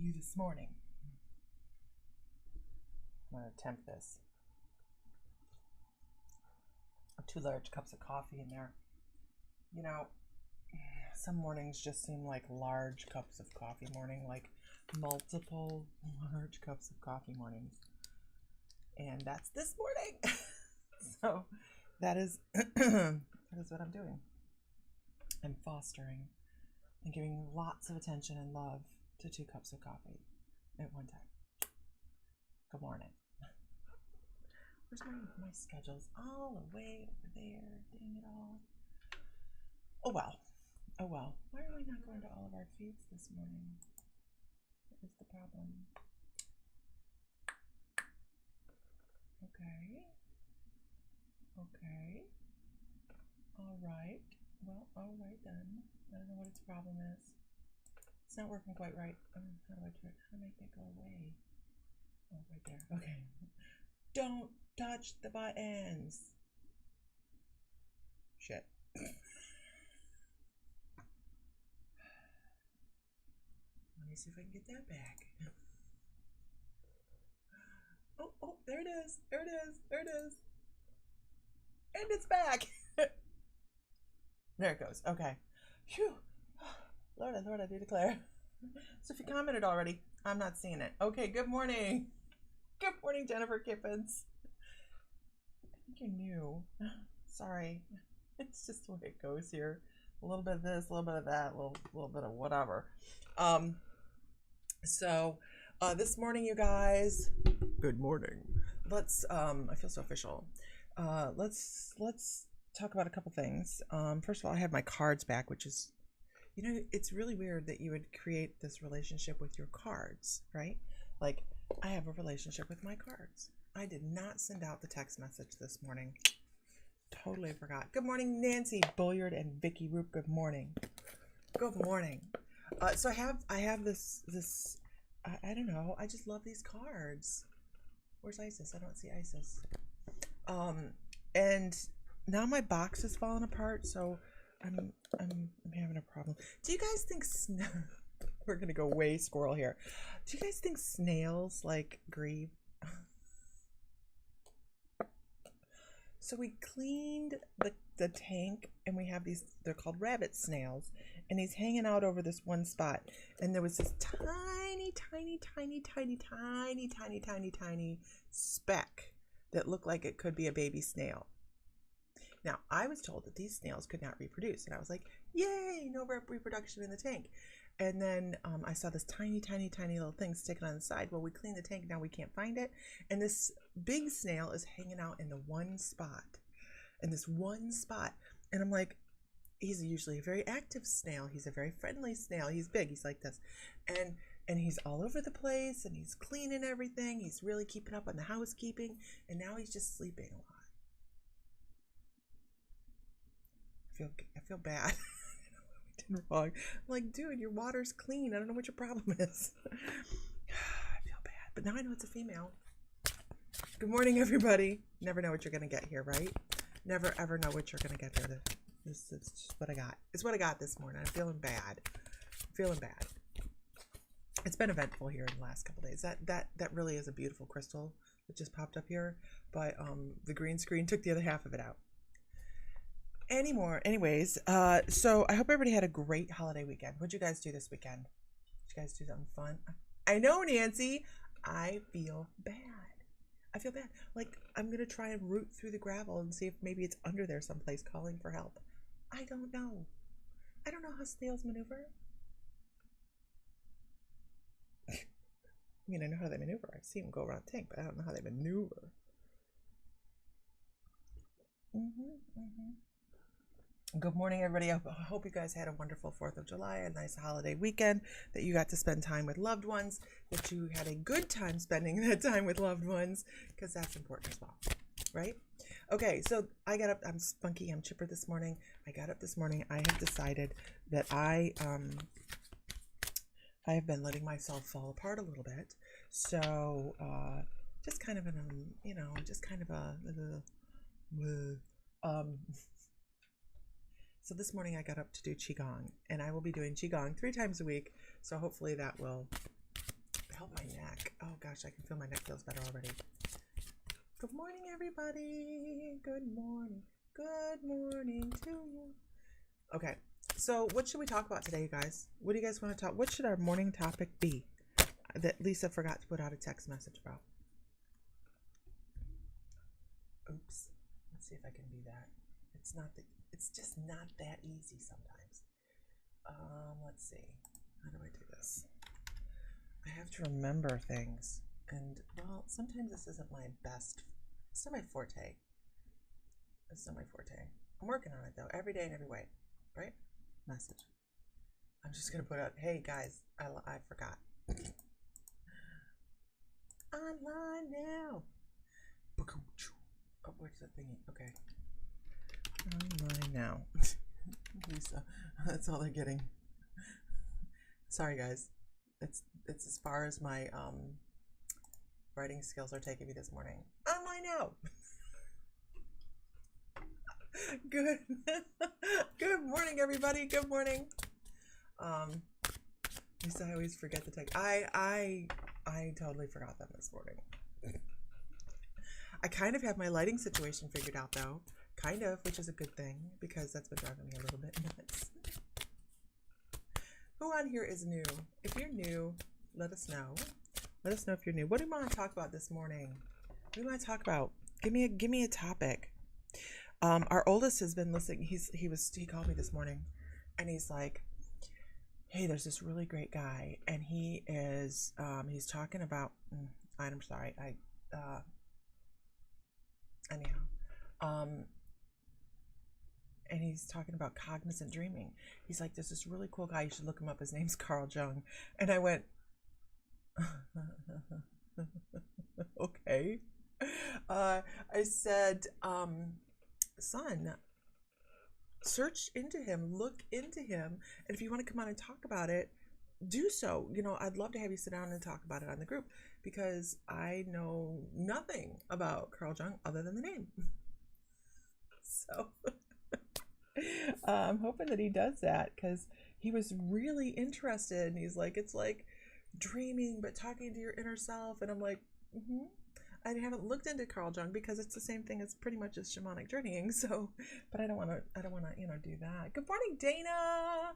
you this morning. I'm going to attempt this. 2 large cups of coffee in there. You know, some mornings just seem like large cups of coffee morning, like multiple large cups of coffee mornings. And that's this morning. So that is what I'm doing. I'm fostering and giving lots of attention and love to 2 cups of coffee at one time. Good morning. Where's my schedules? All the way over there. Dang it all. Oh well. Oh well. Why are we not going to all of our feeds this morning? What is the problem? Okay. Okay. All right. Well, all right then. I don't know what its problem is. It's not working quite right. How do I do it? How do I make it go away? Oh, right there. Okay. Don't touch the buttons. Shit. Let me see if I can get that back. Oh, there it is. There it is. There it is. And it's back. There it goes. Okay. Phew. Lord, I do declare. So if you commented already, I'm not seeing it. Okay, good morning. Good morning, Jennifer Kippens. I think you're new. Sorry. It's just the way it goes here. A little bit of this, a little bit of that, a little bit of whatever. So this morning, you guys, good morning. Let's I feel so official. Let's talk about a couple things. First of all, I have my cards back, which is, you know, it's really weird that you would create this relationship with your cards, right? Like, I have a relationship with my cards. I did not send out the text message this morning. Totally forgot. Good morning, Nancy Bulliard and Vicky Roop. Good morning. Good morning. So I have this I don't know. I just love these cards. Where's Isis? I don't see Isis. And now my box is falling apart, so I'm having a problem. Do you guys think we're gonna go way squirrel here? Do you guys think snails like grieve? So we cleaned the tank, and we have these, they're called rabbit snails, and he's hanging out over this one spot, and there was this tiny speck that looked like it could be a baby snail. Now, I was told that these snails could not reproduce, and I was like, yay, no reproduction in the tank. And then I saw this tiny little thing sticking on the side. Well, we cleaned the tank, now we can't find it. And this big snail is hanging out in the one spot. In this one spot. And I'm like, he's usually a very active snail. He's a very friendly snail. He's big. He's like this. And he's all over the place, and he's cleaning everything. He's really keeping up on the housekeeping. And now he's just sleeping a lot. I feel bad. Wrong. I'm like, dude, your water's clean. I don't know what your problem is. I feel bad, but now I know it's a female. Good morning, everybody. Never know what you're gonna get here, right? Never ever know what you're gonna get here. This is just what I got. It's what I got this morning. I'm feeling bad. It's been eventful here in the last couple days. That really is a beautiful crystal that just popped up here, but the green screen took the other half of it out. Anyways, so I hope everybody had a great holiday weekend. What'd you guys do this weekend? Did you guys do something fun? I know, Nancy. I feel bad. Like, I'm gonna try and root through the gravel and see if maybe it's under there someplace calling for help. I don't know. I don't know how snails maneuver. I mean, I know how they maneuver. I see them go around the tank, but I don't know how they maneuver. Good morning, everybody. I hope you guys had a wonderful 4th of July, a nice holiday weekend, that you got to spend time with loved ones, that you had a good time spending that time with loved ones, because that's important as well, right? Okay, so I got up. I'm spunky. I'm chipper this morning. I got up this morning. I have decided that I have been letting myself fall apart a little bit. So just kind of so this morning I got up to do Qigong, and I will be doing Qigong 3 times a week. So hopefully that will help my neck. Oh gosh, I can feel my neck feels better already. Good morning, everybody. Good morning. Good morning to you. Okay, so what should we talk about today, you guys? What do you guys want to talk? What should our morning topic be that Lisa forgot to put out a text message about? Oops. Let's see if I can do that. It's just not that easy sometimes. Let's see. How do I do this? I have to remember things, and well, sometimes this isn't my best. It's not my forte. It's not my forte. I'm working on it though, every day and every way. Right? Message. I'm just gonna put out, hey guys, I forgot. Online now. Oh, where's the thingy? Okay. Online now. Lisa, that's all they're getting. Sorry guys. It's as far as my writing skills are taking me this morning. Online now. Good. Good morning, everybody. Good morning. Lisa, I always forget the text. I totally forgot them this morning. I kind of have my lighting situation figured out though. Kind of, which is a good thing because that's been driving me a little bit nuts. Who on here is new? If you're new, let us know. Let us know if you're new. What do you want to talk about this morning? What do you want to talk about? Give me a topic. Our oldest has been listening. He called me this morning, and he's like, "Hey, there's this really great guy, and he is he's talking about." I'm sorry. And he's talking about cognizant dreaming. He's like, "There's this really cool guy. You should look him up. His name's Carl Jung." And I went, "Okay." I said, "Son, search into him, look into him, and if you want to come on and talk about it, do so. You know, I'd love to have you sit down and talk about it on the group because I know nothing about Carl Jung other than the name." So I'm hoping that he does that because he was really interested, and he's like, it's like dreaming but talking to your inner self, and I'm like, I haven't looked into Carl Jung because it's the same thing as pretty much as shamanic journeying. So, but I don't want to, do that. Good morning, Dana.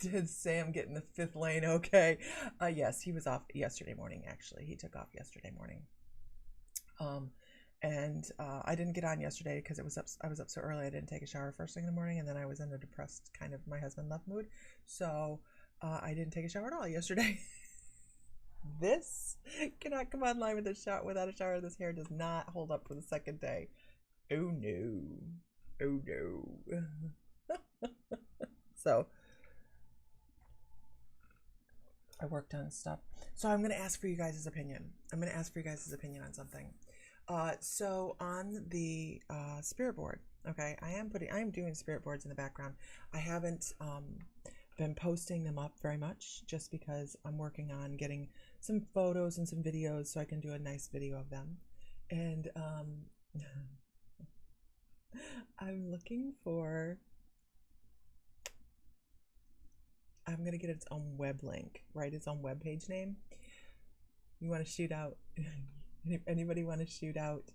Did Sam get in the fifth lane? Okay. Yes, he was off yesterday morning. Actually, he took off yesterday morning. And I didn't get on yesterday because I was up so early. I didn't take a shower first thing in the morning, and then I was in a depressed kind of my husband left mood. So I didn't take a shower at all yesterday. This cannot come online with without a shower. This hair does not hold up for the second day. Oh no. Oh no. So I worked on stuff. So I'm going to ask for you guys' opinion. I'm going to ask for you guys' opinion on something. So on the spirit board, okay, I am doing spirit boards in the background. I haven't been posting them up very much just because I'm working on getting some photos and some videos so I can do a nice video of them. And I'm looking for, I'm going to get its own web link, right? Its own web page name. You want to shoot out, anybody want to shoot out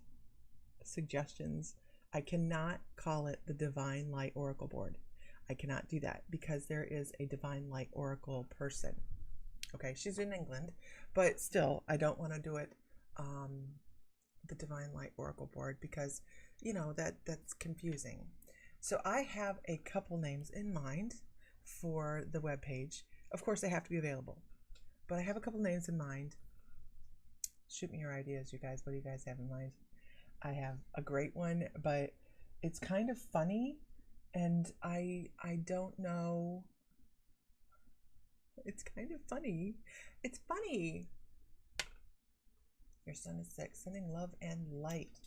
suggestions? I cannot call it the Divine Light Oracle Board. I cannot do that because there is a Divine Light Oracle person. Okay, she's in England, but still, I don't want to do it the Divine Light Oracle Board because, that's confusing. So I have a couple names in mind for the web page. Of course, they have to be available, but I have a couple names in mind. Shoot me your ideas, you guys. What do you guys have in mind? I have a great one, but it's kind of funny, and I don't know. It's kind of funny. It's funny. Your son is sick. Sending love and light.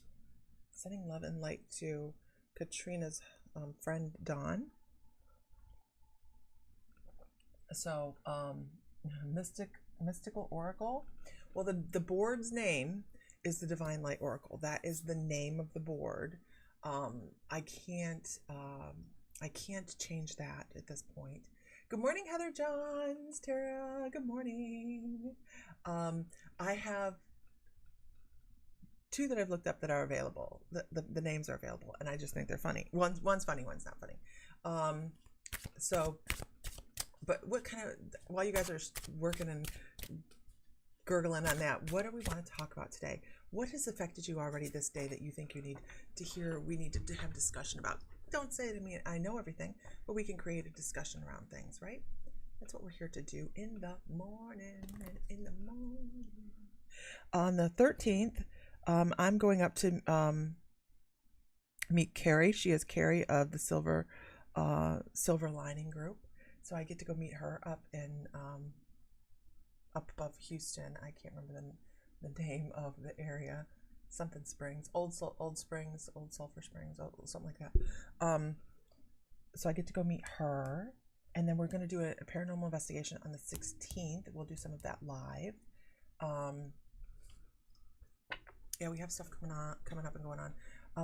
Sending love and light to Katrina's friend Dawn. So, mystical oracle. Well, the board's name is the Divine Light Oracle. That is the name of the board. I can't change that at this point Good morning, Heather Johns, Tara. Good morning. I have 2 that I've looked up that are available. The names are available, and I just think they're funny. One's funny, one's not funny. But what kind of, while you guys are working and gurgling on that, what do we want to talk about today? What has affected you already this day that you think you need to hear, we need to have discussion about? Don't say to me, I know everything, but we can create a discussion around things, right? That's what we're here to do in the morning. On the 13th, I'm going up to meet Carrie. She is Carrie of the Silver Lining Group. So I get to go meet her up in up above Houston. I can't remember the name of the area. Something Springs, Old Springs, Old Sulphur Springs, something like that. So I get to go meet her, and then we're going to do a paranormal investigation on the 16th. We'll do some of that live. Yeah, we have stuff coming up and going on.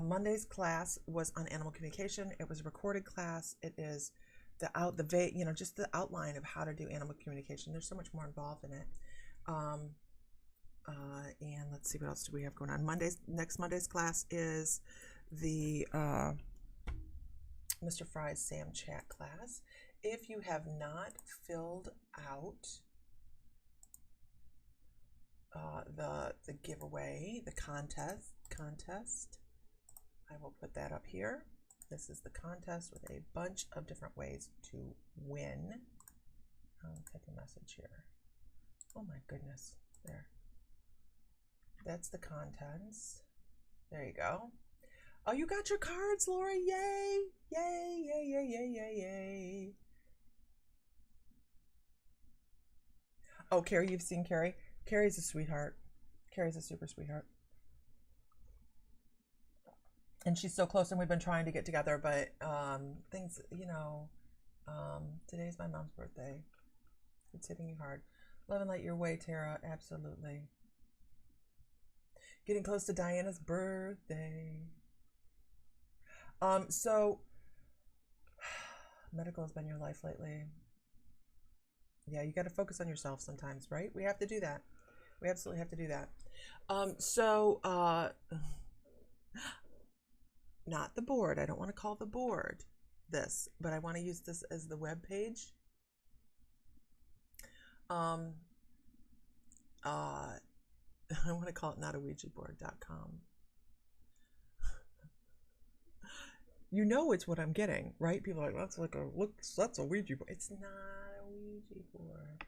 Monday's class was on animal communication. It was a recorded class. It is just the outline of how to do animal communication. There's so much more involved in it. And let's see, what else do we have going on? Next Monday's class is the Mr. Fry's Sam Chat class. If you have not filled out the giveaway, the contest, I will put that up here. This is the contest with a bunch of different ways to win. I'll type a message here. Oh my goodness, there. That's the contents. There you go. Oh, you got your cards, Laura. Yay! Yay, yay, yay, yay, yay, yay. Oh, Carrie, you've seen Carrie? Carrie's a sweetheart. Carrie's a super sweetheart. And she's so close, and we've been trying to get together, but things, today's my mom's birthday. It's hitting you hard. Love and light your way, Tara. Absolutely. Getting close to Diana's birthday. So medical has been your life lately. Yeah, you got to focus on yourself sometimes, right? We have to do that. We absolutely have to do that. Not the board. I don't want to call the board this, but I want to use this as the web page. I want to call it notaouijaboard.com. You know it's what I'm getting, right? People are like, that's a Ouija board. It's not a Ouija board.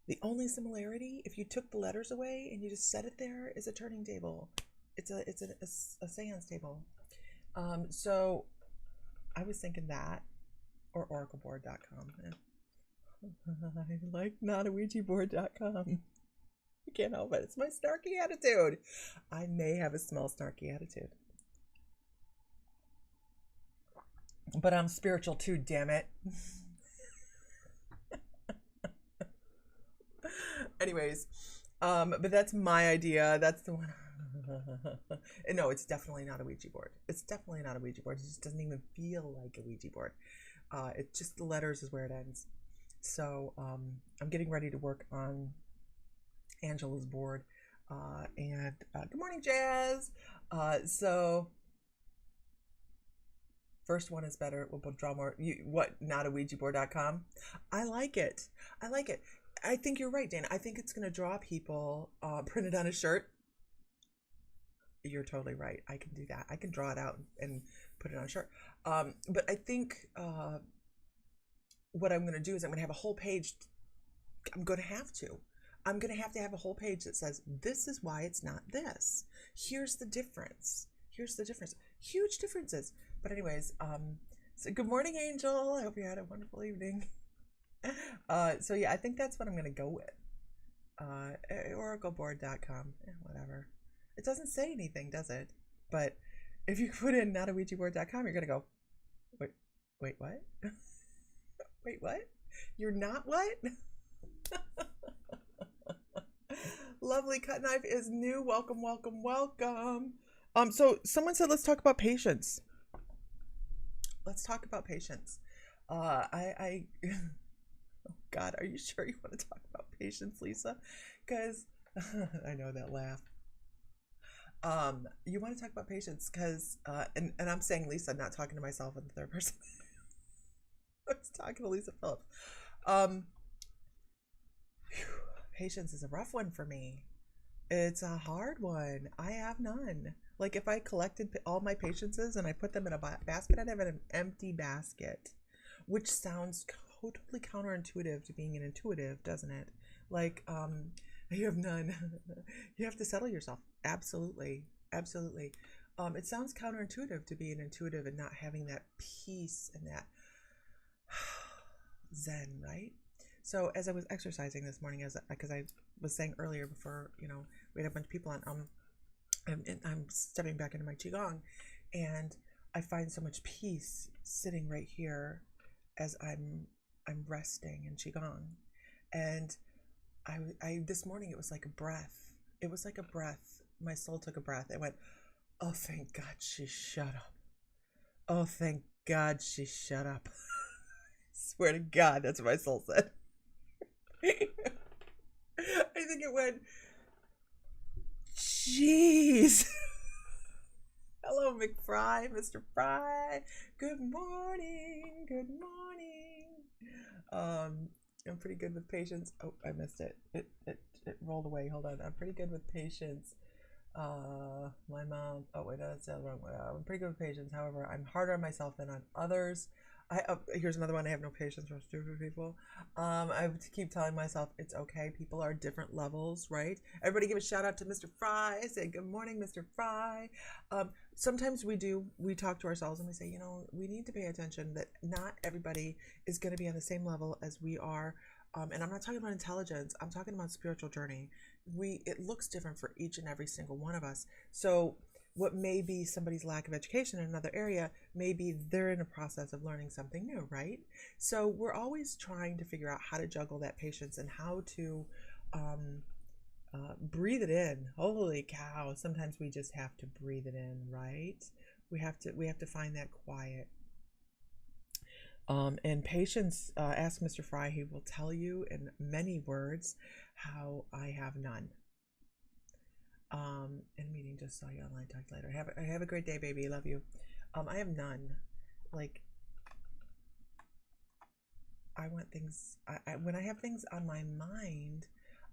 The only similarity, if you took the letters away and you just set it there, is a turning table. It's a seance table. So I was thinking that, or oracleboard.com. I like notaouijaboard.com. I can't help it. It's my snarky attitude. I may have a small snarky attitude. But I'm spiritual too, damn it. Anyways, but that's my idea. That's the one. No, it's definitely not a Ouija board. It's definitely not a Ouija board. It just doesn't even feel like a Ouija board. It's just the letters is where it ends. So I'm getting ready to work on Angela's board. And good morning, Jazz. So first one is better. We'll draw more. Notaouijaboard.com. I like it. I like it. I think you're right, Dan. I think it's going to draw people. Printed on a shirt. You're totally right. I can do that. I can draw it out and put it on a shirt. But I think what I'm going to do is I'm going to have a whole page. I'm going to have to have a whole page that says, this is why it's not this. Here's the difference. Here's the difference. Huge differences. But anyways, so good morning, Angel. I hope you had a wonderful evening. So yeah, I think that's what I'm going to go with. Oracleboard.com. Whatever. It doesn't say anything, does it? But if you put in notaouijaboard.com, you're going to go, wait, what? Wait, what? You're not what? Lovely Cut Knife is new. Welcome, welcome, welcome. So someone said, let's talk about patience. Let's talk about patience. I oh God, are you sure you want to talk about patience, Lisa? Because I know that laugh. You want to talk about patience because, and I'm saying Lisa, not talking to myself in the third person. I was talking to Lisa Phillips. Um, Patience is a rough one for me. It's a hard one. I have none. Like if I collected all my patiences and I put them in a basket, I'd have an empty basket, which sounds totally counterintuitive to being an intuitive, doesn't it? Like, you have none. You have to settle yourself. Absolutely. Absolutely. It sounds counterintuitive to be an intuitive and not having that peace and that zen, right? So as I was exercising this morning, because I was saying earlier before, we had a bunch of people on, I'm stepping back into my qigong, and I find so much peace sitting right here as I'm resting in qigong, and I this morning it was like a breath. It was like a breath. My soul took a breath. It went, oh, thank God she shut up. Oh, thank God she shut up. Swear to God, that's what my soul said. I think it went, jeez. Hello, McFry, Mr. Fry. Good morning. Good morning. I'm pretty good with patience. Oh, I missed it. It rolled away. Hold on. I'm pretty good with patience. My mom. Oh wait, that's the wrong way. I'm pretty good with patience. However, I'm harder on myself than on others. Here's another one. I have no patience for stupid people. I keep telling myself it's okay. People are different levels, right? Everybody give a shout out to Mr. Fry. Say good morning, Mr. Fry. Sometimes we talk to ourselves and we say, we need to pay attention that not everybody is going to be on the same level as we are. And I'm not talking about intelligence. I'm talking about spiritual journey. It looks different for each and every single one of us. So what may be somebody's lack of education in another area, maybe they're in a process of learning something new, right? So we're always trying to figure out how to juggle that patience and how to breathe it in. Holy cow! Sometimes we just have to breathe it in, right? We have to find that quiet. And patience, ask Mr. Fry. He will tell you in many words how I have none. And meeting, just saw you online, talk later. Have a great day, baby. Love you. I have none. Like, I want things, when I have things on my mind,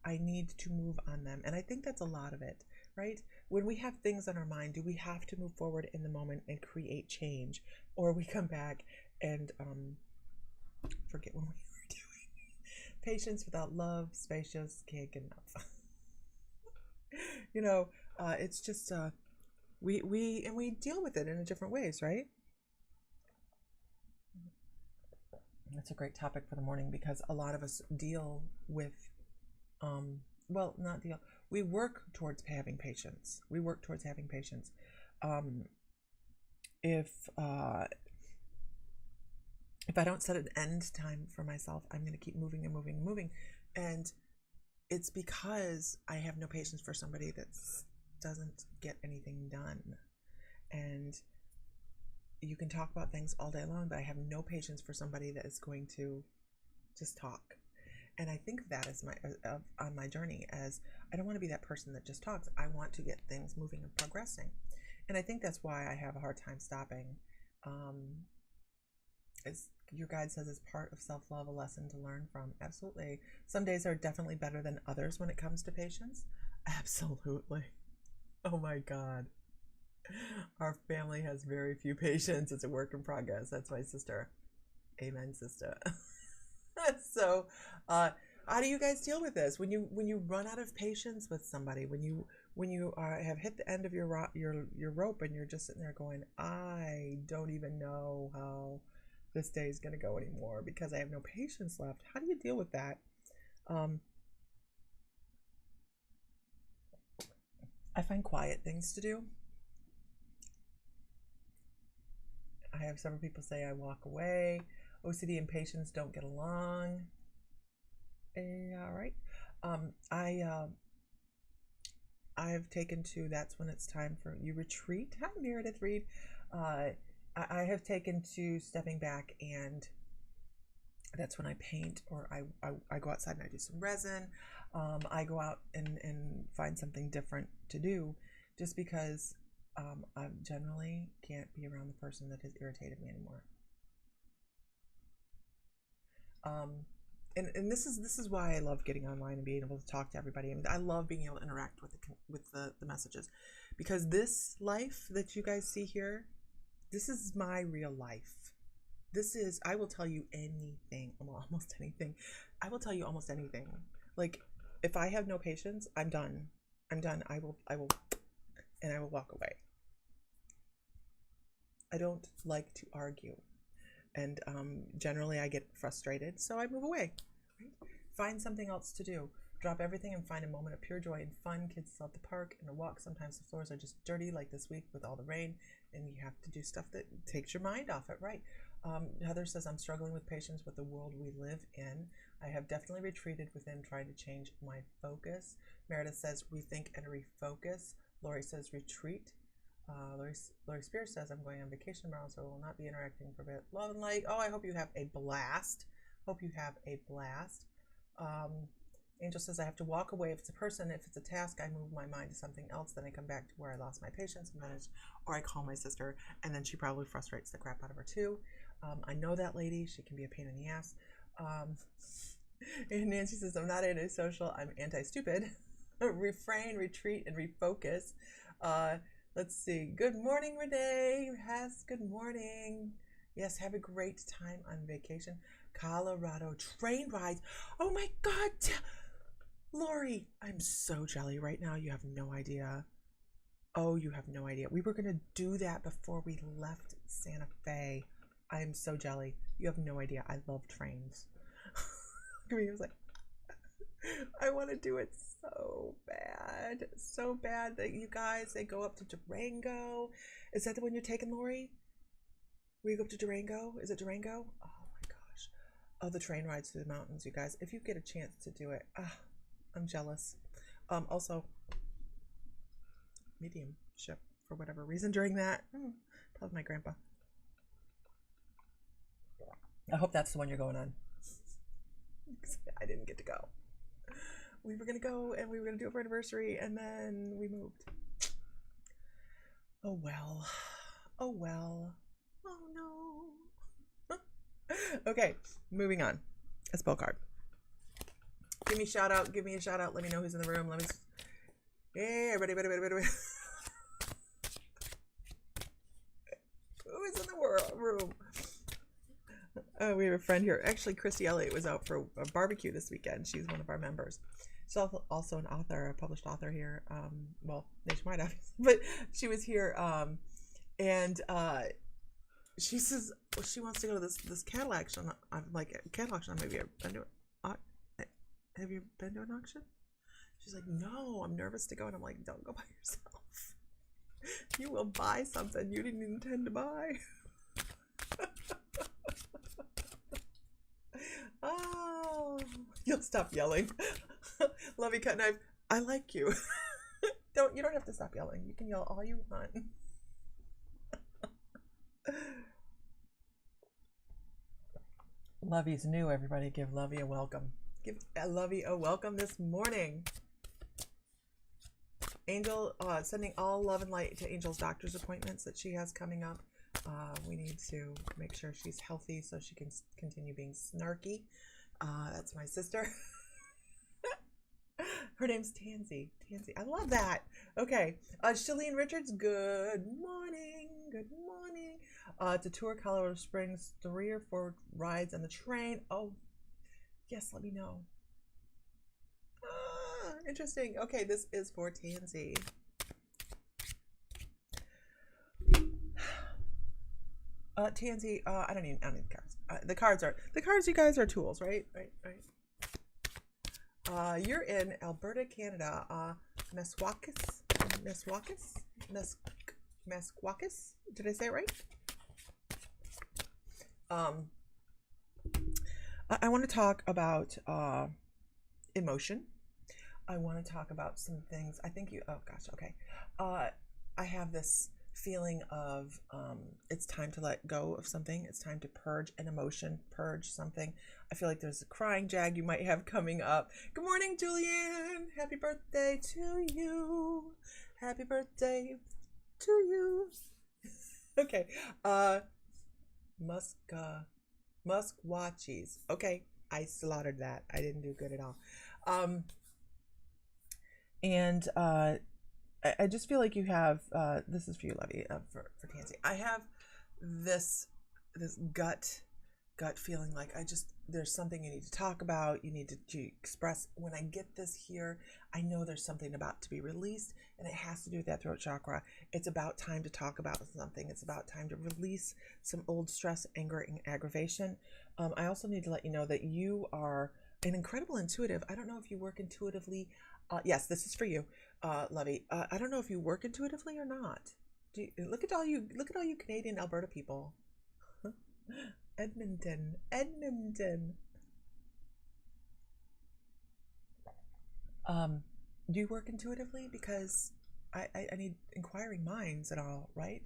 I need to move on them. And I think that's a lot of it, right? When we have things on our mind, do we have to move forward in the moment and create change? Or we come back and forget what we were doing. Patience without love, spacious, can't get enough. It's just we deal with it in different ways, right? That's a great topic for the morning because a lot of us deal with not deal. We work towards having patience. If I don't set an end time for myself, I'm going to keep moving and moving and moving, and it's because I have no patience for somebody that doesn't get anything done. And you can talk about things all day long, but I have no patience for somebody that is going to just talk. And I think that is on my journey, as I don't want to be that person that just talks. I want to get things moving and progressing. And I think that's why I have a hard time stopping. As your guide says, it's part of self-love, a lesson to learn from. Absolutely. Some days are definitely better than others when it comes to patience. Absolutely. Oh my God. Our family has very few patience. It's a work in progress. That's my sister. Amen, sister. So, how do you guys deal with this when you run out of patience with somebody? When you have hit the end of your rope and you're just sitting there going, I don't even know how this day is going to go anymore because I have no patience left. How do you deal with that? I find quiet things to do. I have several people say I walk away. OCD and patience don't get along. All right. I've taken to that's when it's time for you retreat. Hi, Meredith Reed. I have taken to stepping back and That's when I paint, or I go outside and I do some resin. I go out and find something different to do, just because I generally can't be around the person that has irritated me anymore. And this is why I love getting online and being able to talk to everybody. I mean, I love being able to interact with the messages, because this life that you guys see here, this is my real life. I will tell you anything, almost anything. I will tell you almost anything. Like, if I have no patience, I'm done. I will, and I will walk away. I don't like to argue. And generally I get frustrated, so I move away. Right? Find something else to do. Drop everything and find a moment of pure joy and fun. Kids love the park and a walk. Sometimes the floors are just dirty, like this week with all the rain, and you have to do stuff that takes your mind off it, right? Heather says, I'm struggling with patience with the world we live in. I have definitely retreated within trying to change my focus. Meredith says, rethink and refocus. Lori says, retreat. Lori Spears says, I'm going on vacation tomorrow, so I will not be interacting for a bit. Love and light. Oh, I hope you have a blast. Angel says, I have to walk away. If it's a person, if it's a task, I move my mind to something else. Then I come back to where I lost my patience and manage, or I call my sister, and then she probably frustrates the crap out of her too. I know that lady. She can be a pain in the ass. And Nancy says, I'm not antisocial. I'm anti-stupid. Refrain, retreat, and refocus. Let's see. Good morning, Renee. Yes, good morning. Yes, have a great time on vacation. Colorado train rides. Oh my God. Lori, I'm so jelly right now. You have no idea. Oh, you have no idea. We were going to do that before we left Santa Fe. I am so jelly. You have no idea. I love trains. I was like, I want to do it so bad that you guys, they go up to Durango. Is that the one you're taking, Lori? Will you go up to Durango? Is it Durango? Oh my gosh. Oh, the train rides through the mountains, you guys. If you get a chance to do it, I'm jealous. Also, mediumship for whatever reason during that. Probably my grandpa. I hope that's the one you're going on. I didn't get to go. We were going to go and we were going to do it for anniversary, and then we moved. Oh well. Oh well. Oh no. Okay, moving on. A spell card. Give me a shout out. Give me a shout out. Let me know who's in the room. Let me. Hey, everybody. Who is in the room? We have a friend here. Actually, Christy Elliott was out for a barbecue this weekend. She's one of our members. She's also an author, a published author here. Well, nationwide, obviously. But she was here, and she says she wants to go to this cattle auction. I'm like, cattle auction? Maybe I've been to it. Have you been to an auction? She's like, no, I'm nervous to go. And I'm like, don't go by yourself. You will buy something you didn't intend to buy. Oh, you'll stop yelling. Lovey Cut Knife, I like you. You don't have to stop yelling. You can yell all you want. Lovey's new, everybody. Give Lovey a welcome. Give Lovey a welcome this morning. Angel, sending all love and light to Angel's doctor's appointments that she has coming up. We need to make sure she's healthy so she can continue being snarky. That's my sister. Her name's Tansy. I love that. Okay. Shalene Richards, good morning. Good morning. To tour Colorado Springs, 3 or 4 rides on the train. Oh, yes, let me know. Interesting. Okay, this is for Tansy. Tansy, I don't need cards. The cards, you guys, are tools, right? Right. You're in Alberta, Canada. Meskwakis? Did I say it right? I want to talk about emotion. I want to talk about some things. I think oh gosh, okay. I have this feeling of it's time to let go of something. It's time to purge an emotion, purge something. I feel like there's a crying jag you might have coming up. Good morning, Julianne. Happy birthday to you. Happy birthday to you. Okay. Muskwatchies. Okay. I slaughtered that. I didn't do good at all. And I just feel like you have, this is for you, Lovey, for Tansy. I have this gut feeling like there's something you need to talk about, you need to express. When I get this here, I know there's something about to be released, and it has to do with that throat chakra. It's about time to talk about something. It's about time to release some old stress, anger, and aggravation. I also need to let you know that you are an incredible intuitive. I don't know if you work intuitively. Yes, this is for you, Lovey. I don't know if you work intuitively or not. Look at all you Canadian Alberta people. Edmonton. Do you work intuitively? Because I need inquiring minds and all, right?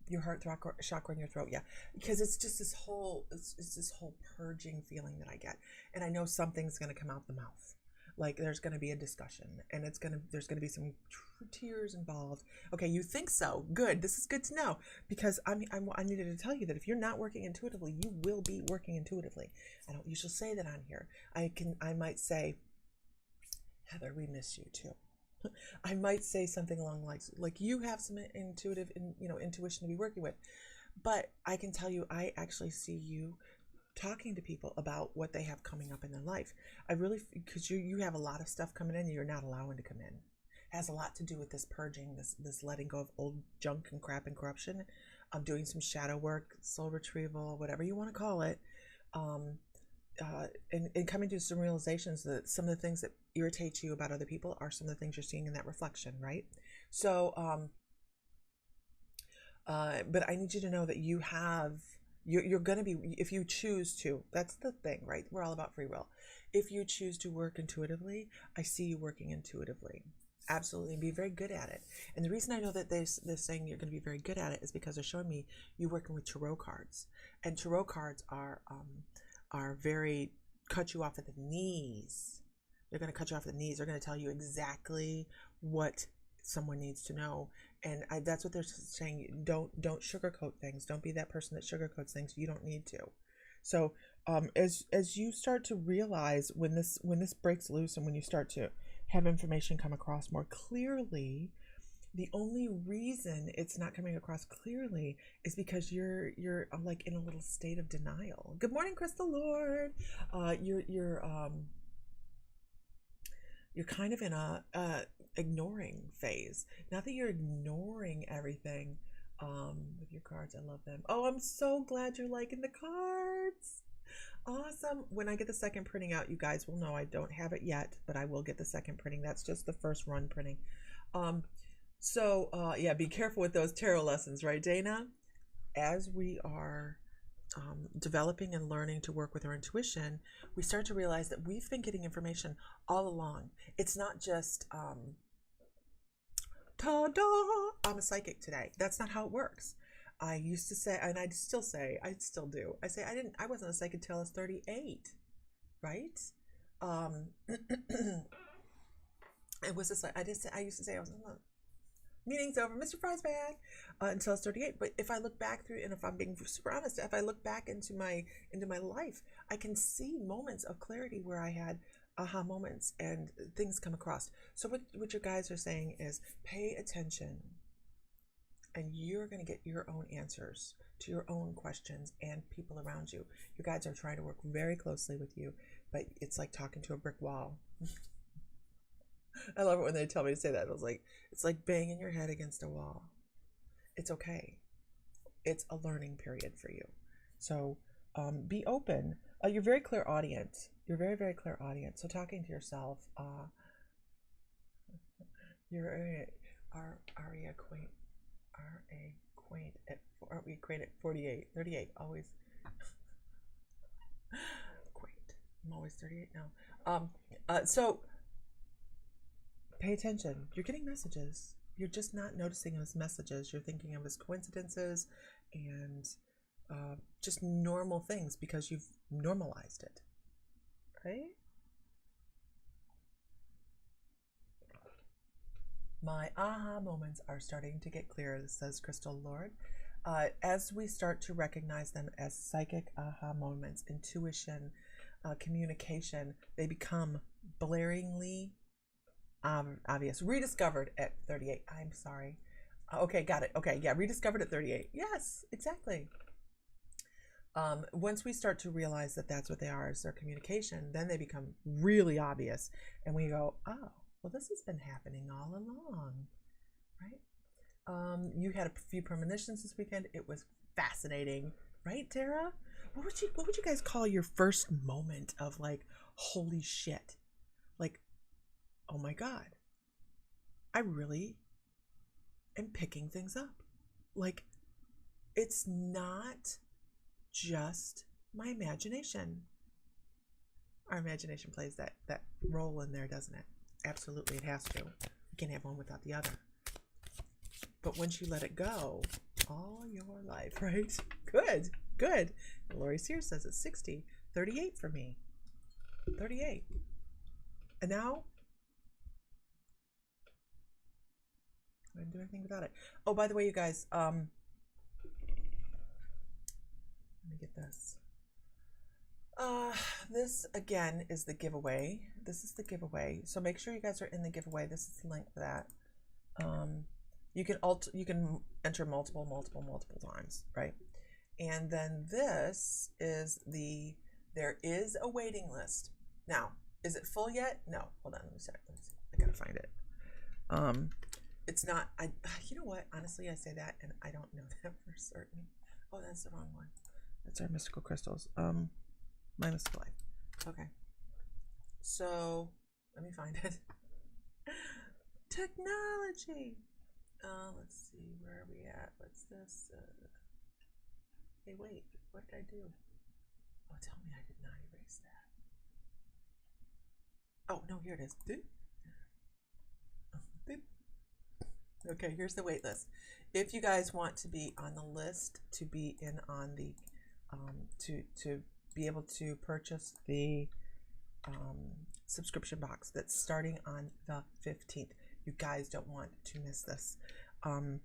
Your heart chakra in your throat, yeah. Because it's just this whole purging feeling that I get, and I know something's gonna come out the mouth. Like there's going to be a discussion, and there's going to be some tears involved. Okay, you think so? Good. This is good to know, because I needed to tell you that if you're not working intuitively, you will be working intuitively. I don't usually say that on here. I might say, Heather, we miss you too. I might say something along the lines like you have some intuition to be working with, but I can tell you I actually see you talking to people about what they have coming up in their life. I really, because you have a lot of stuff coming in you're not allowing to come in. It has a lot to do with this purging, this letting go of old junk and crap and corruption. I'm doing some shadow work, soul retrieval, whatever you want to call it, and coming to some realizations that some of the things that irritate you about other people are some of the things you're seeing in that reflection, right? So, but I need you to know that you have. You're going to be, if you choose to, that's the thing, right? We're all about free will. If you choose to work intuitively, I see you working intuitively. Absolutely. And be very good at it. And the reason I know that they're saying you're going to be very good at it is because they're showing me you working with tarot cards. And tarot cards are very, cut you off at the knees. They're going to cut you off at the knees. They're going to tell you exactly what someone needs to know, and that's what they're saying. Don't sugarcoat things. Don't be that person that sugarcoats things. You don't need to. So as you start to realize when this breaks loose, and when you start to have information come across more clearly, the only reason it's not coming across clearly is because you're like in a little state of denial. Good morning, Crystal Lord. You're kind of in a ignoring phase. Not that you're ignoring everything with your cards. I love them. Oh, I'm so glad you're liking the cards. Awesome. When I get the second printing out, you guys will know I don't have it yet, but I will get the second printing. That's just the first run printing. Yeah, be careful with those tarot lessons, right, Dana? As we are developing and learning to work with our intuition, we start to realize that we've been getting information all along. It's not just ta-da, I'm a psychic today. That's not how it works. I used to say, and I still do. I say I wasn't a psychic until I was 38, right? It was just like I used to say I was meeting's over, Mr. Fry's back, until I was 38. But if I look back through, and if I'm being super honest, if I look back into my life, I can see moments of clarity where I had aha moments and things come across. So what your guys are saying is pay attention, and you're going to get your own answers to your own questions and people around you. You guys are trying to work very closely with you, but it's like talking to a brick wall. I love it when they tell me to say that. It's like banging your head against a wall. It's okay. It's a learning period for you. So be open. You're very clairaudient. You're very, very clairaudient. So talking to yourself, you're Aria quaint. R.A. quaint at, aren't we quaint at 48? 38, always. Quaint. I'm always 38 now. So pay attention. You're getting messages. You're just not noticing them as messages. You're thinking of as coincidences and just normal things because you've normalized it, right? My aha moments are starting to get clearer, says Crystal Lord. As we start to recognize them as psychic aha moments, intuition, communication, they become blaringly obvious. Rediscovered at 38. I'm sorry. Okay, got it. Okay, yeah, rediscovered at 38. Yes, exactly. Once we start to realize that that's what they are, is their communication, then they become really obvious. And we go, oh, well, this has been happening all along, right? You had a few premonitions this weekend. It was fascinating, right, Tara? What would you guys call your first moment of like, holy shit? Like, oh my God, I really am picking things up. Like, it's not just my imagination. Our imagination plays that role in there, doesn't it? Absolutely, it has to. You can't have one without the other. But once you let it go, all your life, right? Good, good. And Lori Sears says it's 60, 38 for me. 38. And now, I didn't do anything without it. Oh, by the way, you guys, let me get this. This again is the giveaway. This is the giveaway. So make sure you guys are in the giveaway. This is the link for that. You can enter multiple times, right? And then this is there is a waiting list. Now, is it full yet? No. Hold on, let me see. I gotta find it. It's not. You know what? Honestly, I say that, and I don't know that for certain. Oh, that's the wrong one. That's our mystical crystals. My mystical life. Okay. So let me find it. Technology. Let's see. Where are we at? What's this? Hey, wait. What did I do? Oh, tell me I did not erase that. Oh no, here it is. Okay, here's the wait list. If you guys want to be on the list, to be in on the, to be able to purchase the subscription box that's starting on the 15th, you guys don't want to miss this. I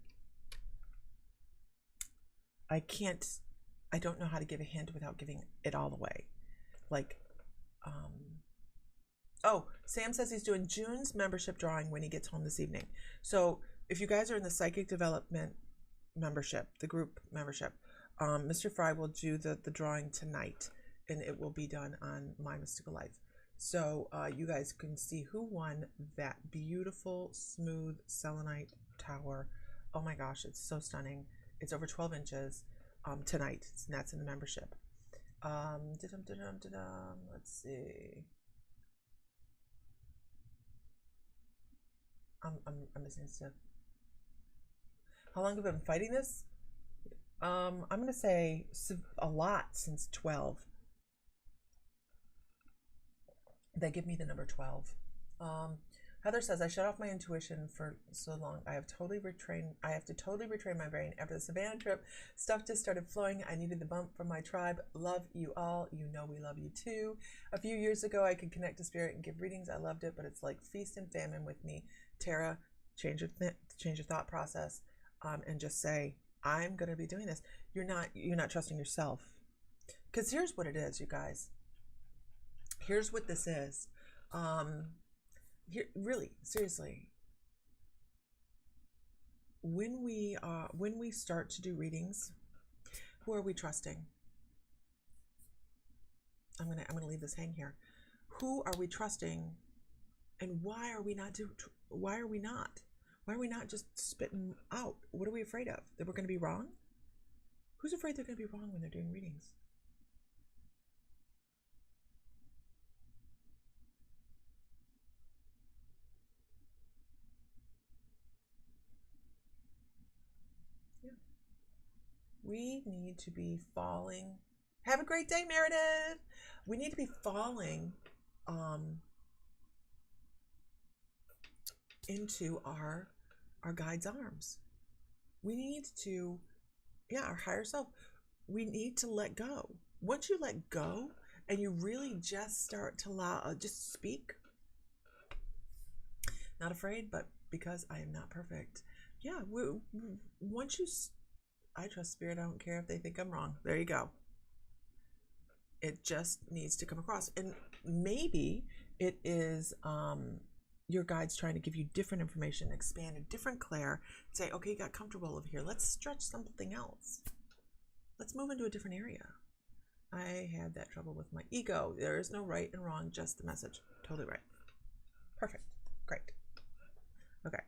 don't know how to give a hint without giving it all away. Like, oh, Sam says he's doing June's membership drawing when he gets home this evening. So if you guys are in the Psychic Development membership, the group membership, Mr. Fry will do the drawing tonight, and it will be done on My Mystical Life. So you guys can see who won that beautiful, smooth selenite tower. Oh my gosh, it's so stunning. It's over 12 inches tonight, and that's in the membership. Let's see. I'm missing stuff. How long have I been fighting this? I'm gonna say a lot, since 12. They give me the number 12. Heather says, I shut off my intuition for so long. I have to totally retrain my brain. After the Savannah trip, stuff just started flowing. I needed the bump from my tribe. Love you all. You know we love you too. A few years ago, I could connect to spirit and give readings. I loved it, but it's like feast and famine with me. Tara, change your thought process, and just say, I'm going to be doing this. You're not trusting yourself. Because here's what it is, you guys. Here's what this is. Here, really, seriously. When we start to do readings, who are we trusting? I'm gonna leave this hang here. Who are we trusting, and why are we not? Why are we not just spitting out? What are we afraid of? That we're going to be wrong? Who's afraid they're going to be wrong when they're doing readings? Yeah. We need to be falling. Have a great day, Meredith. We need to be falling into our our guide's arms. We need to, our higher self, we need to let go. Once you let go and you really just start to allow, just speak, not afraid, but because I am not perfect. Yeah, once you, I trust spirit, I don't care if they think I'm wrong. There you go. It just needs to come across. And maybe it is your guides trying to give you different information, expand a different Claire, say, okay, you got comfortable over here. Let's stretch something else. Let's move into a different area. I had that trouble with my ego. There is no right and wrong, just the message. Totally right. Perfect. Great. Okay.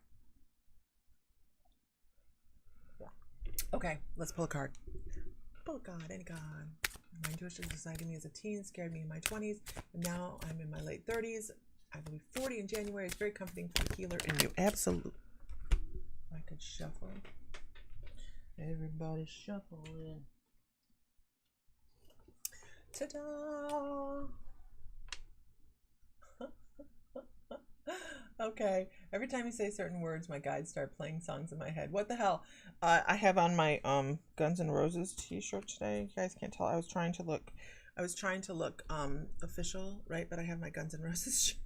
Okay, let's pull a card. Pull a card, any card. My intuition decided me as a teen, scared me in my 20s, and now I'm in my late 30s. I will be 40 in January. It's very comforting for the healer in you. Absolutely. I could shuffle. Everybody shuffling. Ta-da! Okay. Every time you say certain words, my guides start playing songs in my head. What the hell? I have on my Guns N' Roses t-shirt today. You guys can't tell. I was trying to look official, right? But I have my Guns N' Roses shirt.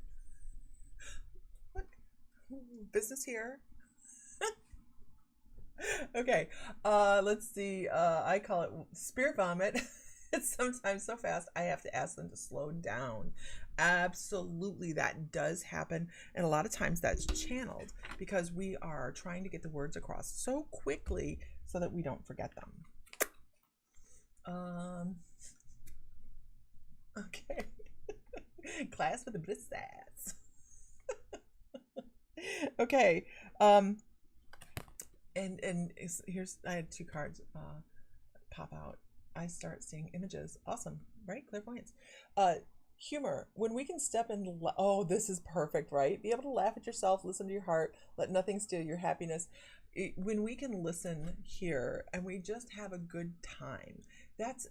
Look. Business here. Okay. Let's see. I call it spirit vomit. It's sometimes so fast I have to ask them to slow down. Absolutely, that does happen, and a lot of times that's channeled because we are trying to get the words across so quickly so that we don't forget them. Okay. Class with the brissats. Okay. And here's, I had two cards pop out. I start seeing images. Awesome, right? Clairvoyance. Humor. When we can step in, oh, this is perfect, right? Be able to laugh at yourself, listen to your heart, let nothing steal your happiness. When we can listen here and we just have a good time, that's,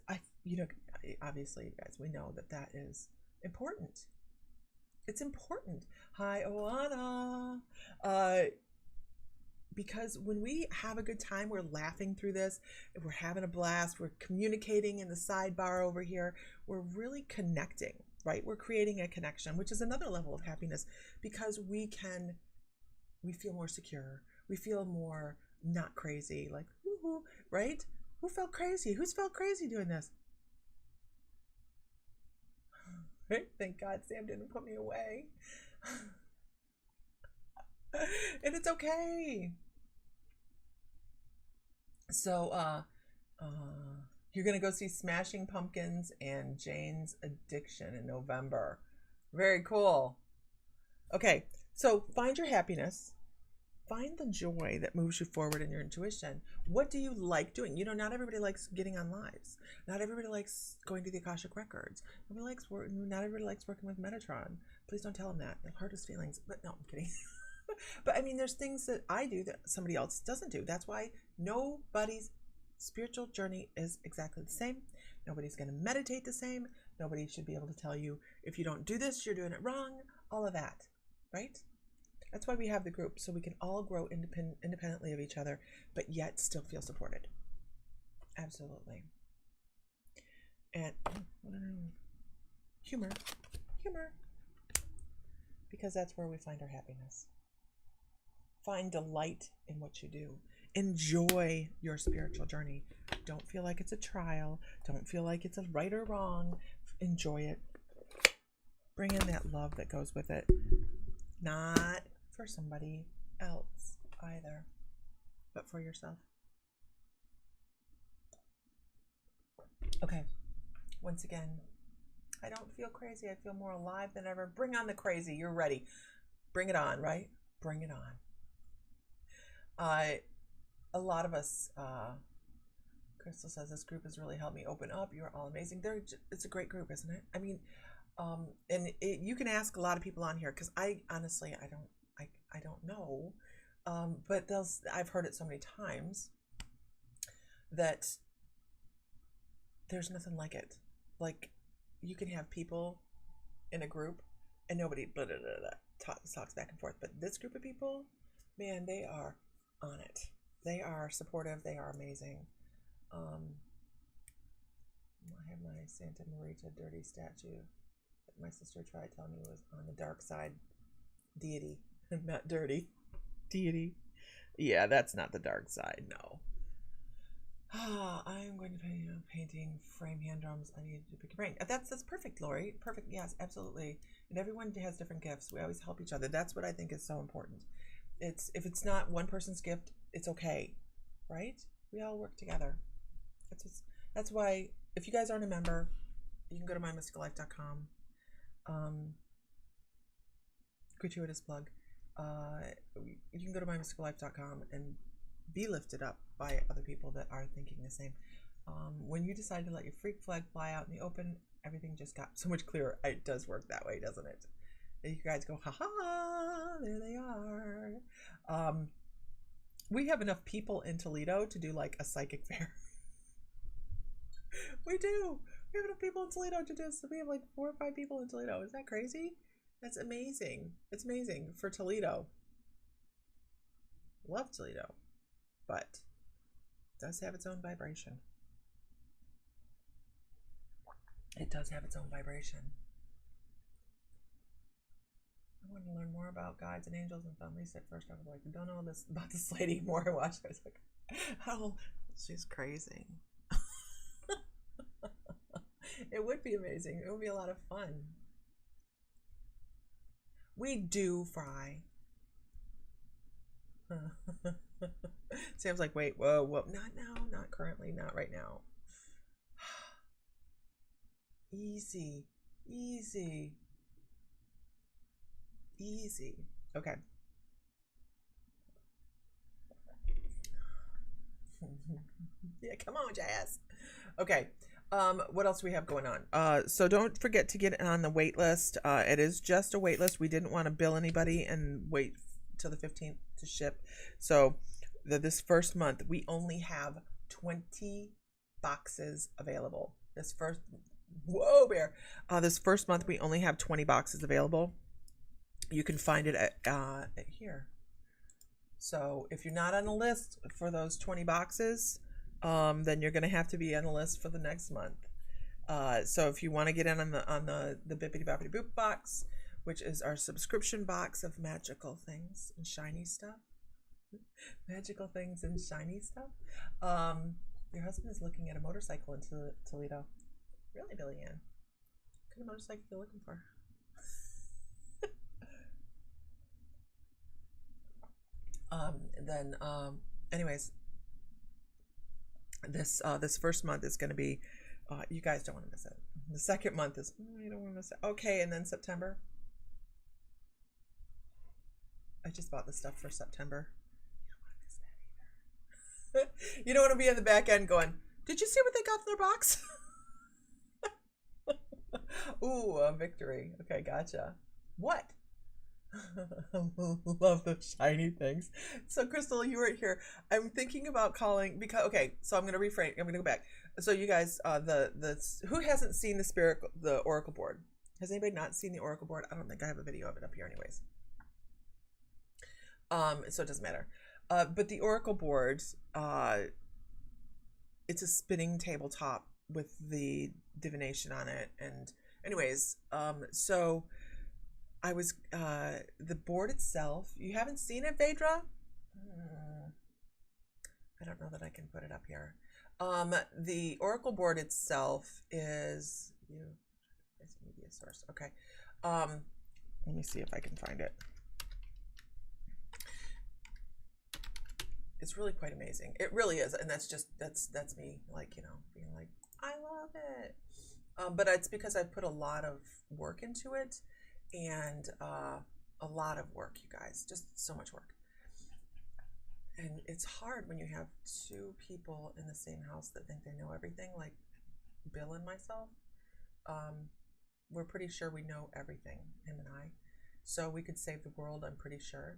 obviously, you guys, we know that is important. It's important. Hi, Oana. Because when we have a good time, we're laughing through this, we're having a blast, we're communicating in the sidebar over here, we're really connecting, right? We're creating a connection, which is another level of happiness because we feel more secure. We feel more not crazy, like, woo-hoo, right? Who felt crazy? Who's felt crazy doing this? Right? Thank God Sam didn't put me away. And it's okay. So, you're going to go see Smashing Pumpkins and Jane's Addiction in November. Very cool. Okay, so find your happiness. Find the joy that moves you forward in your intuition. What do you like doing? Not everybody likes getting on lives. Not everybody likes going to the Akashic Records. Not everybody likes working with Metatron. Please don't tell them that. It'll hurt his feelings. But no, I'm kidding. But I mean, there's things that I do that somebody else doesn't do. That's why nobody's spiritual journey is exactly the same. Nobody's going to meditate the same. Nobody should be able to tell you, if you don't do this, you're doing it wrong. All of that, right? That's why we have the group, so we can all grow independently of each other, but yet still feel supported. Absolutely. And humor. Because that's where we find our happiness. Find delight in what you do. Enjoy your spiritual journey. Don't feel like it's a trial. Don't feel like it's a right or wrong. Enjoy it. Bring in that love that goes with it. Not for somebody else either, but for yourself. Okay. Once again, I don't feel crazy. I feel more alive than ever. Bring on the crazy. You're ready. Bring it on, right? Bring it on. A lot of us, Crystal says, this group has really helped me open up. You're all amazing. It's a great group, isn't it? I mean, you can ask a lot of people on here, because I honestly, I don't know. But I've heard it so many times that there's nothing like it. Like, you can have people in a group and nobody talks back and forth, but this group of people, Man, they are on it. They are supportive. They are amazing. I have my Santa Marita dirty statue that my sister tried telling me was on the dark side. Deity, not dirty. Deity. Yeah, that's not the dark side. No. I am going to be painting frame hand drums. I need to pick a brain. That's perfect, Lori. Perfect. Yes, absolutely. And everyone has different gifts. We always help each other. That's what I think is so important. If it's not one person's gift, it's okay, right? We all work together. That's why if you guys aren't a member, you can go to mymysticallife.com. Gratuitous plug. You can go to mymysticallife.com and be lifted up by other people that are thinking the same. When you decide to let your freak flag fly out in the open, everything just got so much clearer. It does work that way, doesn't it? You guys go, ha, there they are. We have enough people in Toledo to do like a psychic fair. We do. We have enough people in Toledo to do this. We have like 4 or 5 people in Toledo. Is that crazy? That's amazing. It's amazing for Toledo. Love Toledo. But it does have its own vibration. It does have its own vibration. I wanted to learn more about guides and angels and found Lisa at first. I was like, I don't know this about this lady more. I watched her. I was like, oh, she's crazy. It would be amazing. It would be a lot of fun. We do fry. Sam's like, wait, whoa, not now, not currently, not right now. Easy. Okay. Yeah, come on, Jazz. Okay. What else do we have going on? So don't forget to get on the wait list. It is just a wait list. We didn't want to bill anybody and wait till the 15th to ship. So this first month, we only have 20 boxes available. This first month, we only have 20 boxes available. You can find it at here. So if you're not on the list for those 20 boxes, then you're going to have to be on the list for the next month. So if you want to get in on the Bippity Boppity Boop box, which is our subscription box of magical things and shiny stuff. Magical things and shiny stuff. Your husband is looking at a motorcycle in Toledo. Really, Billy Ann? What kind of motorcycle are you looking for? Anyways, this first month is going to be, you guys don't want to miss it. The second month is, you don't want to miss it. Okay, and then September. I just bought the stuff for September. You don't want to miss that either. You don't want to be in the back end going, did you see what they got in their box? Ooh, a victory. Okay, gotcha. What? Love those shiny things. So Crystal, you were here. I'm thinking about calling because so I'm gonna reframe. I'm gonna go back. So you guys, who hasn't seen the Oracle board? Has anybody not seen the Oracle board? I don't think I have a video of it up here, anyways. So it doesn't matter. But the Oracle board, it's a spinning tabletop with the divination on it, and anyways, so. I was, the board itself, you haven't seen it, Vedra? I don't know that I can put it up here. The Oracle board itself is, it's a media source, okay. Let me see if I can find it. It's really quite amazing. It really is, and that's me, like, being like, I love it. But it's because I put a lot of work into it. And a lot of work, you guys, just so much work. And it's hard when you have 2 people in the same house that think they know everything, like Bill and myself. We're pretty sure we know everything, him and I. So we could save the world, I'm pretty sure.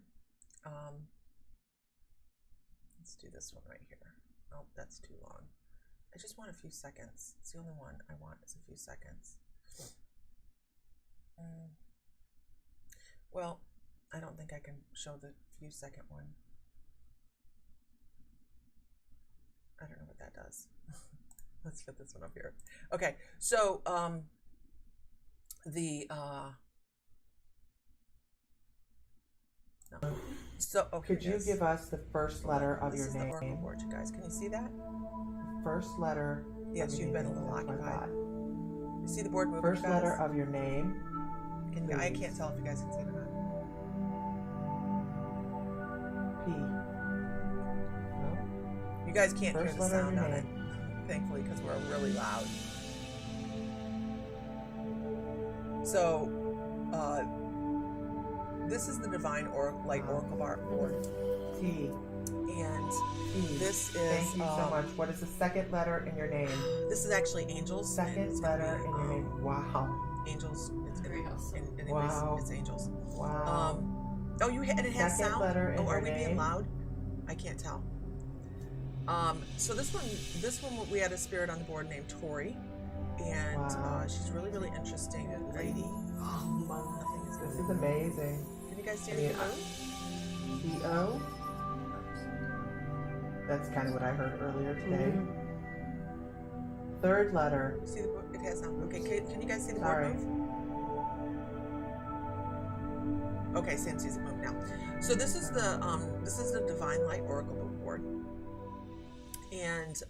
Let's do this one right here. Oh, that's too long. I just want a few seconds. It's the only one I want is a few seconds. Well, I don't think I can show the few second one. I don't know what that does. Let's get this one up here. Okay, so no. So okay, could you give us the first letter of your name? This is the oracle board, you guys. Can you see that? First letter. Yes, you've been a little occupied. You see the board moving? First letter of your name. Can you, I can't tell if you guys can see it or not. P. No. You guys can't hear the sound on it, thankfully, because we're really loud. So, this is the Divine Light Oracle board. T. And T. This is. Thank you so much. What is the second letter in your name? This is actually angels. Second letter in your name. Wow. Angels. It's very awesome. Wow. It's angels. Wow. Oh, and it has Second sound. letter in Are your we being name? loud? I can't tell. So this one we had a spirit on the board named Tori, and Wow. she's really, really interesting lady. Nothing is This good. is amazing. Can you guys see the moon? T-O. That's kind of what I heard earlier today. Mm-hmm. Third letter. See the board? It has sound. Okay, can you guys see the Sorry. board move? Okay, Sam sees it move now. So this is the Divine Light Oracle board, and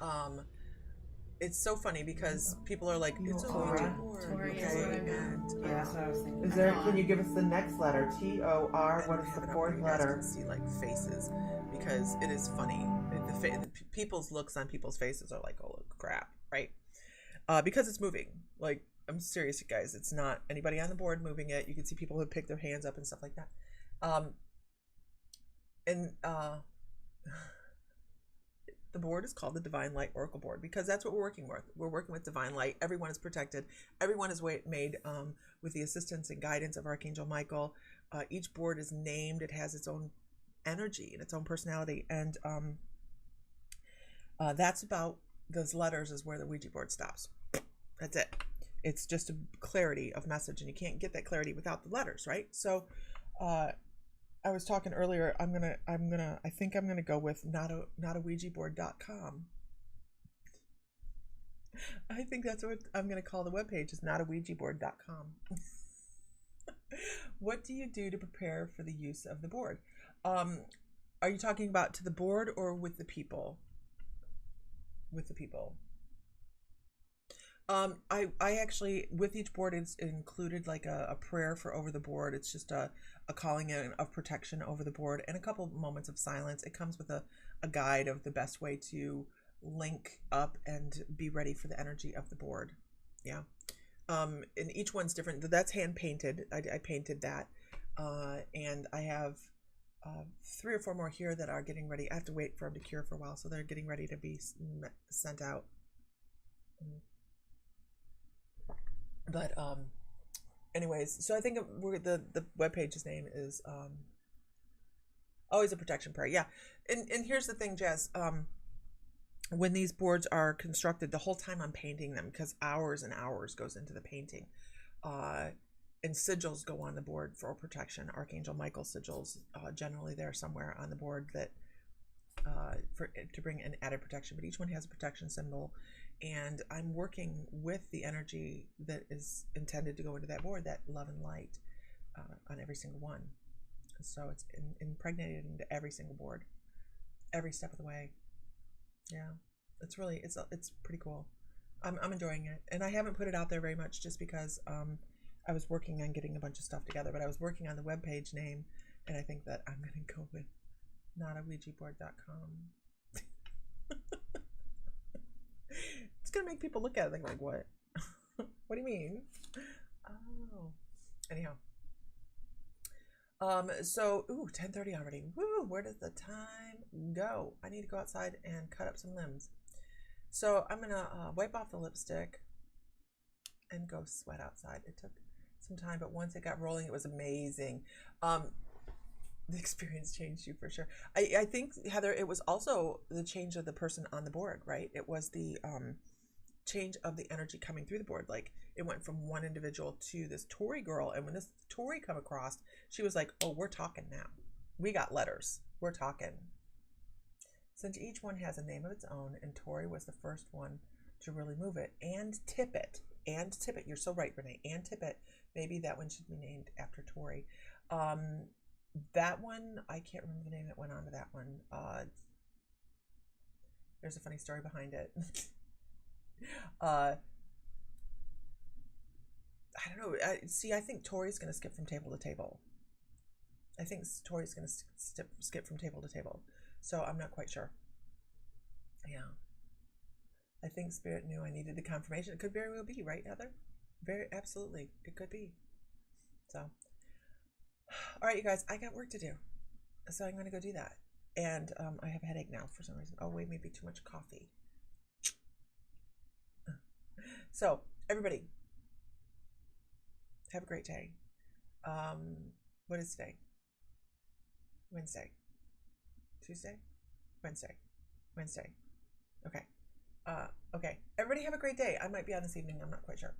it's so funny because people are like, it's a Ouija board, Tori, okay? yes, And that's what I was thinking. Is there? Can you give us the next letter? T-O-R. I What don't is have the it up fourth where you guys letter? can see like faces, because it is funny. People's looks on people's faces are like, oh crap, right? Because it's moving. Like, I'm serious, you guys. It's not anybody on the board moving it. You can see people who pick their hands up and stuff like that. The board is called the Divine Light Oracle board because that's what we're working with. We're working with divine light. Everyone is protected. Everyone is made with the assistance and guidance of Archangel Michael. Each board is named. It has its own energy and its own personality. And that's about those letters is where the Ouija board stops. That's it. It's just a clarity of message, and you can't get that clarity without the letters, right? So I was talking earlier, I think I'm gonna go with notaouijaboard.com. I think that's what I'm gonna call the webpage, is notaouijaboard.com. What do you do to prepare for the use of the board? Are you talking about to the board or with the people? With the people. I actually, with each board, it's included like a prayer for over the board. It's just a calling in of protection over the board and a couple moments of silence. It comes with a guide of the best way to link up and be ready for the energy of the board. Yeah. And each one's different. That's hand painted. I painted that. And I have 3 or 4 more here that are getting ready. I have to wait for them to cure for a while, so they're getting ready to be sent out. But anyways, so I think the webpage's name is always a protection prayer. Yeah. And here's the thing, Jazz. When these boards are constructed, the whole time I'm painting them, because hours and hours goes into the painting, and sigils go on the board for protection. Archangel Michael sigils, generally they're somewhere on the board that to bring an added protection, but each one has a protection symbol, and I'm working with the energy that is intended to go into that board, that love and light, on every single one. So it's impregnated into every single board, every step of the way. Yeah, it's really, it's pretty cool. I'm enjoying it, and I haven't put it out there very much just because I was working on getting a bunch of stuff together, but I was working on the webpage name, and I think that I'm going to go with notaouijaboard.com. It's going to make people look at it and think, like, what? What do you mean? Oh. Anyhow. So, 10:30 already. Woo, where does the time go? I need to go outside and cut up some limbs. So I'm going to wipe off the lipstick and go sweat outside. It took some time, but once it got rolling, it was amazing. The experience changed you for sure. I think, Heather, it was also the change of the person on the board, right? It was the change of the energy coming through the board. Like it went from one individual to this Tori girl. And when this Tori come across, she was like, oh, we're talking now. We got letters. We're talking. Since each one has a name of its own, and Tori was the first one to really move it and tip it. And tip it. You're so right, Renee. And tip it. Maybe that one should be named after Tori. That one, I can't remember the name that went on to that one. There's a funny story behind it. I don't know. I think Tori's going to skip from table to table. I think Tori's going to skip from table to table. So I'm not quite sure. Yeah. I think Spirit knew I needed the confirmation. It could very well be, right, Heather? Very, absolutely. It could be. So, all right, you guys, I got work to do. So I'm going to go do that. And I have a headache now for some reason. Oh, wait, maybe too much coffee. So, everybody, have a great day. What is today? Wednesday. Tuesday? Wednesday. Okay. Okay. Everybody have a great day. I might be on this evening. I'm not quite sure.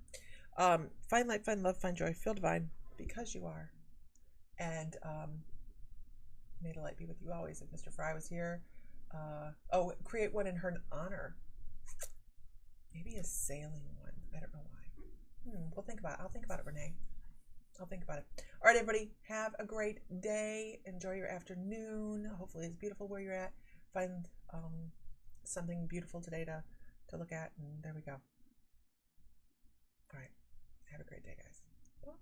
Find light, find love, find joy, feel divine because you are. And may the light be with you always. If Mr. Fry was here. Create one in her honor. Maybe a sailing one. I don't know why. We'll think about it. I'll think about it, Renee. I'll think about it. All right, everybody. Have a great day. Enjoy your afternoon. Hopefully it's beautiful where you're at. Find something beautiful today to look at. And there we go. All right. Have a great day, guys. Bye.